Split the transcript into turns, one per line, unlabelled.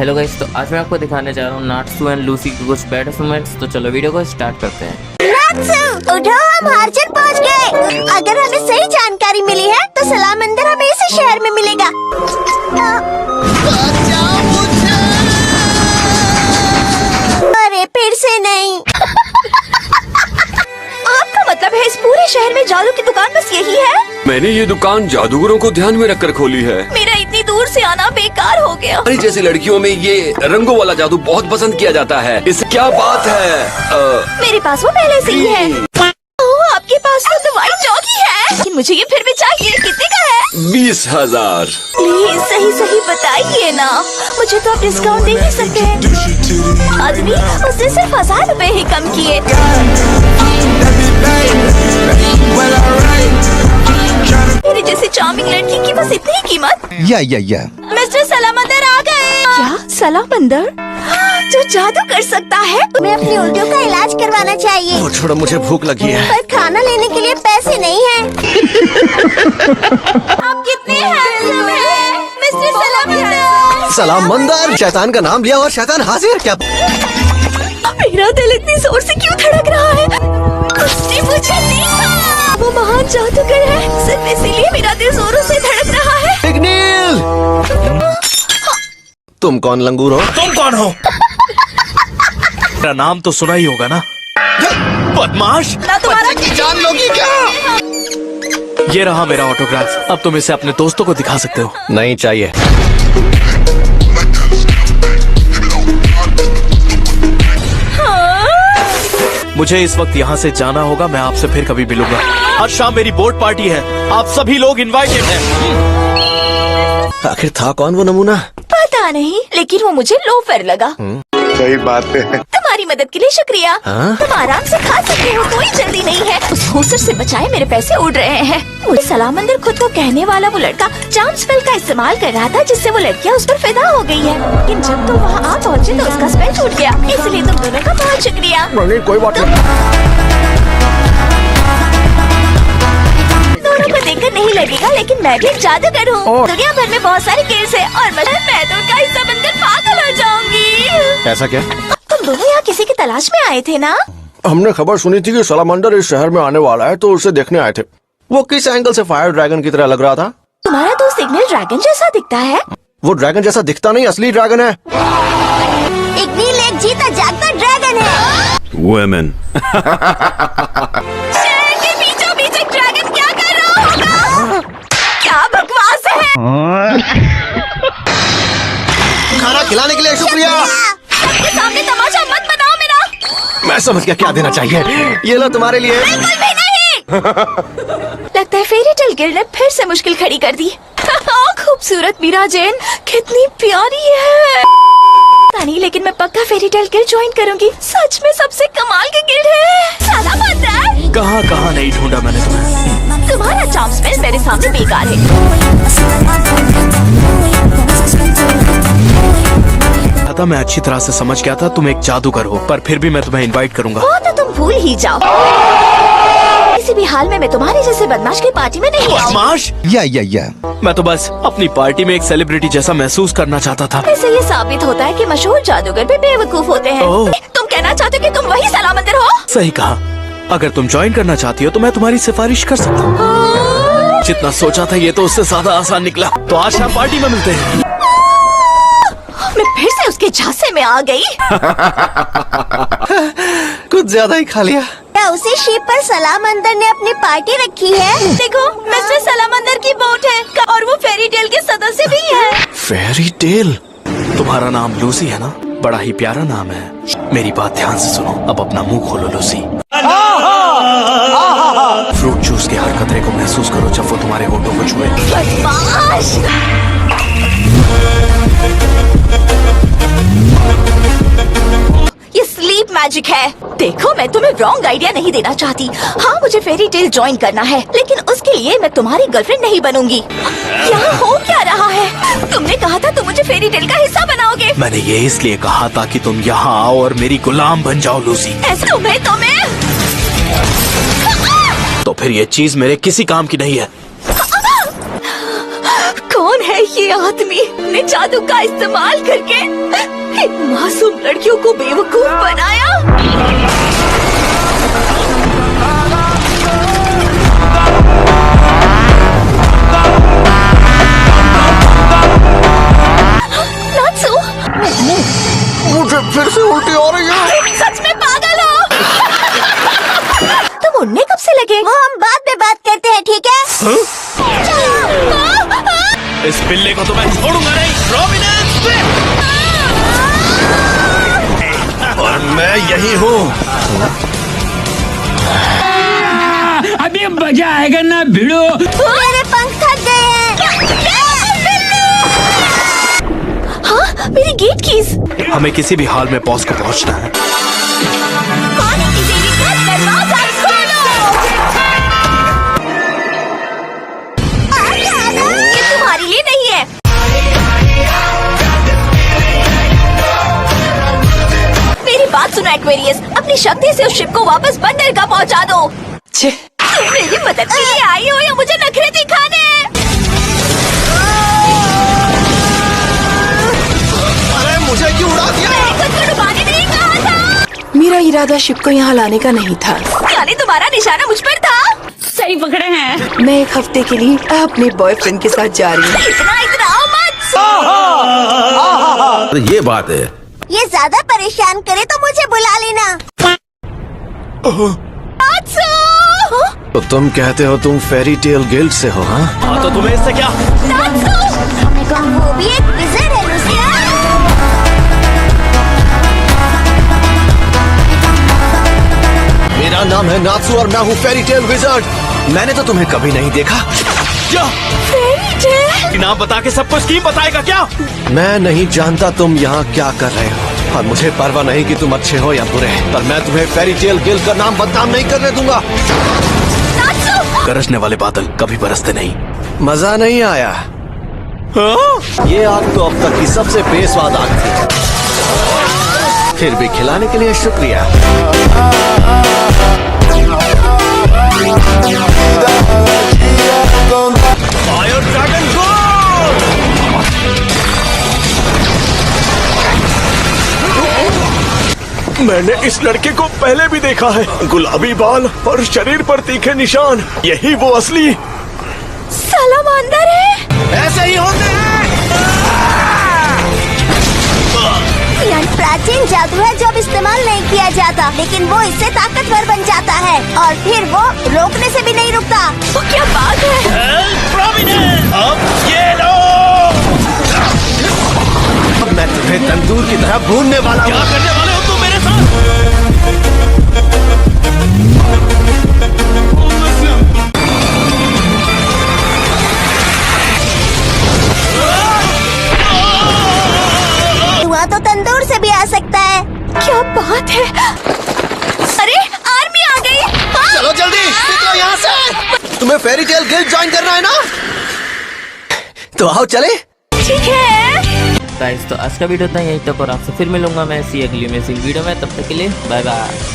Hello guys, तो आज मैं आपको दिखाने जा रहा हूँ नाट्सू एंड लूसी के कुछ बैड मोमेंट्स। तो चलो वीडियो को स्टार्ट करते हैं।
नाट्सू, उठो, हम हार्चर पहुँच गए। अगर हमें सही जानकारी मिली है तो सलाह मंदिर हमें इसी शहर में मिलेगा। अरे फिर से नहीं। आपका मतलब है इस पूरे शहर में जादू की दुकान बस यही है?
मैंने ये दुकान जादूगरों को ध्यान में रखकर खोली है।
मेरा इतनी दूर से आना बेकार हो गया।
हमारी जैसी लड़कियों में ये रंगों वाला जादू बहुत पसंद किया जाता है। इससे क्या बात है?
मेरे पास वो पहले से ही है। ओह, आपके पास तो दवाई चौकी है, लेकिन मुझे ये फिर भी चाहिए। कितने का है?
20,000।
प्लीज सही सही बताइए ना, मुझे तो आप डिस्काउंट दे ही सकते हैं। आदमी, उसने सिर्फ 1,000 रुपए ही कम किए। मेरी जैसी चार्मिंग लड़की की बस इतनी ही कीमत।
या
मिस्टर सलामंदर आ गए। क्या सलामंदर जो जादू कर सकता है? तुम्हें अपनी उल्टियों का इलाज करवाना चाहिए।
छोड़ो, मुझे भूख लगी है।
पर खाना लेने के लिए पैसे नहीं हैं। आप कितने हैंडसम हैं, मिस्टर सलामंदर।
सलामंदर, शैतान का नाम लिया और शैतान हाजिर। क्या
मेरा दिल इतनी जोर से क्यों धड़क रहा है? उसने मुझे देखा। वो महान जादूगर है, सिर्फ इसीलिए मेरा दिल जोरों से धड़क रहा है।
इग्निल! तुम कौन लंगूर हो?
तुम कौन हो? मेरा नाम तो सुना ही होगा ना, बदमाश।
ना तुम्हारा
जान लोगी क्या?
ये रहा मेरा ऑटोग्राफ। अब तुम इसे अपने दोस्तों को दिखा सकते हो।
नहीं चाहिए।
मुझे इस वक्त यहाँ से जाना होगा। मैं आपसे फिर कभी मिलूंगा। आज शाम मेरी बोट पार्टी है, आप सभी लोग इनवाइटेड हैं।
आखिर था कौन वो नमूना?
पता नहीं, लेकिन वो मुझे लोफर लगा।
सही बात है।
तुम्हारी मदद के लिए शुक्रिया।
हाँ?
तुम आराम से खा सकते हो, कोई जल्दी नहीं है। उस होसर से बचाए, मेरे पैसे उड़ रहे हैं। मुझे सलामंदर खुद को कहने वाला वो लड़का चार्म स्पेल का इस्तेमाल कर रहा था, जिससे वो लड़कियां उस पर फिदा हो गई है। लेकिन जब तुम वहाँ आ पहुँचे तो उसका स्पेल छूट गया। इसलिए तुम दोनों का बहुत शुक्रिया।
कोई बात नहीं।
दोनों को देखकर नहीं लगेगा, लेकिन मैं भी एक जादूगर हूँ। दुनिया भर में बहुत सारे केस है और मैं तो उनका हिस्सा बनकर पागल हो जाऊंगी।
ऐसा क्या?
तुम दोनों यहाँ किसी की तलाश में आए थे ना?
हमने खबर सुनी थी कि सलामंदर इस शहर में आने वाला है, तो उसे देखने आए थे। वो किस एंगल से फायर ड्रैगन की तरह लग रहा था?
तुम्हारा दोस्त सिग्नल ड्रैगन जैसा दिखता है।
वो ड्रैगन जैसा दिखता नहीं, असली ड्रैगन है।
इग्निल एक जीता जागता ड्रैगन है।
Women।
शहर के बीचों बीच एक ड्रैगन क्या कर रहा होगा? क्या बकवास है?
खाना खिलाने के लिए शुक्रिया।
सबके सामने तमाशा मत बनाओ मेरा।
मैं समझ गया क्या देना चाहिए। ये लो तुम्हारे लिए।
बिल्कुल भी नहीं। लगता है फेरी टेल गिल्ड ने फिर से मुश्किल खड़ी कर दी। खूबसूरत मीरा जैन कितनी प्यारी है। पता नहीं, लेकिन मैं पक्का फेरी टेल गिल्ड ज्वाइन करूंगी। सच में सबसे कमाल की गिल्ड है। साला मंदिर।
कहाँ कहाँ नहीं ढूंढा मैंने तुम्हें।
तुम्हारा चार्म स्पेल मेरे सामने बेकार है।
था मैं अच्छी तरह से समझ गया था तुम एक जादूगर हो, पर फिर भी मैं तुम्हें इनवाइट करूंगा।
वो तो तुम भूल ही जाओ। किसी भी हाल में मैं तुम्हारे जैसे बदमाश की पार्टी में नहीं आऊंगी।
बदमाश?
या
मैं तो बस अपनी पार्टी में एक सेलिब्रिटी जैसा महसूस करना चाहता था।
इससे ये साबित होता है कि मशहूर जादूगर भी बेवकूफ होते हैं।
ओह।
तुम कहना चाहते हो कि तुम वही सलामंदर हो?
सही कहा। अगर तुम ज्वाइन करना चाहती हो तो मैं तुम्हारी सिफारिश कर सकता हूँ। जितना सोचा था ये तो उससे ज्यादा आसान निकला। तो आज शाम पार्टी में मिलते हैं।
मैं फिर से उसके झांसे में आ गई।
कुछ ज्यादा ही खा लिया।
क्या उसी शिप पर सलामंदर ने अपनी पार्टी रखी है? देखो, मिस्टर सलामंदर की बोट है और वो फेरी टेल के सदस्य भी है।
Fairy tale?
तुम्हारा नाम लूसी है ना? बड़ा ही प्यारा नाम है। मेरी बात ध्यान से सुनो। अब अपना मुंह खोलो लूसी। फ्रूट जूस के हर कतरे को महसूस करो जब वो तुम्हारे होठों को छुए।
बदमाश। ये स्लीप मैजिक है। देखो, मैं तुम्हें रॉन्ग आइडिया नहीं देना चाहती। हाँ, मुझे फेरी टेल ज्वाइन करना है, लेकिन उसके लिए मैं तुम्हारी गर्लफ्रेंड नहीं बनूंगी। यहाँ हो क्या रहा है? तुमने कहा था तुम मुझे फेरी टेल का हिस्सा बनाओगे।
मैंने ये इसलिए कहा ताकि तुम यहाँ आओ और मेरी गुलाम बन जाओ लूसी।
ऐसा तुम्हें
तो फिर ये चीज मेरे किसी काम की नहीं है।
कौन है ये आदमी? अपने जादू का इस्तेमाल करके इन मासूम लड़कियों को बेवकूफ बनाया। नात्सु,
मुझे फिर से उल्टी हो रही है।
सच में पागल हो? तुम उड़ने कब से लगे? वो हम बाद में बात करते हैं, ठीक है?
इस बिल्ले को तो मैं छोड़ूंगा नहीं। प्रोविडेंस!
और मैं यही हूँ।
अभी मजा आएगा ना भिड़ो।
मेरे पंख थक गए हैं। हाँ, मेरी गेट कीज।
हमें किसी भी हाल में बॉस को पहुंचना है।
पानी की देवी का दरवाजा खोलो। ये तुम्हारे लिए नहीं है। मेरी बात सुनो एक्वेरियस, अपनी शक्ति से उस शिप को वापस बंदरगाह पहुंचा दो। तुम मेरी मदद के लिए आई हो या मुझे नखरे दिखाने?
अरे मुझे क्यों उड़ा दिया?
मैंने खुद को डुबाने नहीं कहा था।
मेरा इरादा शिप को यहाँ लाने का नहीं था।
यानी तुम्हारा निशाना मुझ पर था।
सही पकड़े हैं।
मैं एक हफ्ते के लिए अपने बॉयफ्रेंड के साथ जा रही हूँ।
इतना इतराओ मत।
ये बात है।
ये ज्यादा परेशान करे तो मुझे बुला लेना।
तो तुम कहते हो तुम फेरी टेल गिल्ड से हो? हाँ,
हाँ तो तुम्हें इससे क्या?
वो भी एक विज़र्ड है, लूसिया।
मेरा नाम है नात्सु और मैं हूँ फेरी टेल विज़र्ड। मैंने तो तुम्हें कभी नहीं देखा।
क्या?
Fairy tale?
नाम बता के सब कुछ नहीं बताएगा क्या?
मैं नहीं जानता तुम यहाँ क्या कर रहे हो और मुझे परवाह नहीं कि तुम अच्छे हो या बुरे, पर मैं तुम्हें फेरी टेल गिल्ड का नाम बदनाम नहीं करने दूंगा।
गरजने वाले बादल कभी बरसते नहीं।
मजा नहीं आया? ये आग तो अब तक की सबसे बेस्वाद आग थी। फिर भी खिलाने के लिए शुक्रिया।
फायर ड्रैगन गो! मैंने इस लड़के को पहले भी देखा है। गुलाबी बाल और शरीर पर तीखे निशान। यही वो असली
सालामांडर है।
ऐसे ही होते हैं।
यह प्राचीन जादू है जो अब इस्तेमाल नहीं किया जाता, लेकिन वो इससे ताकतवर बन जाता है और फिर वो रोकने से भी नहीं रुकता। वो क्या बात है?
अब ये लो!
अब मैं तुम्हें तंदूर की तरह भूनने वाला हूँ।
क्या करने वाले हो तुम मेरे साथ?
धुआं तो तंदूर से भी आ सकता है। क्या बात है? अरे आर्मी आ गई।
चलो जल्दी निकलो यहाँ से। तुम्हें फेरी टेल गिल्ड ज्वाइन करना है ना? तो आओ चले।
ठीक है।
गाइस तो आज का वीडियो इतना यहीं तक और आपसे फिर मिलूंगा मैं ऐसी अगली अमेजिंग वीडियो में। तब तक के लिए बाय बाय।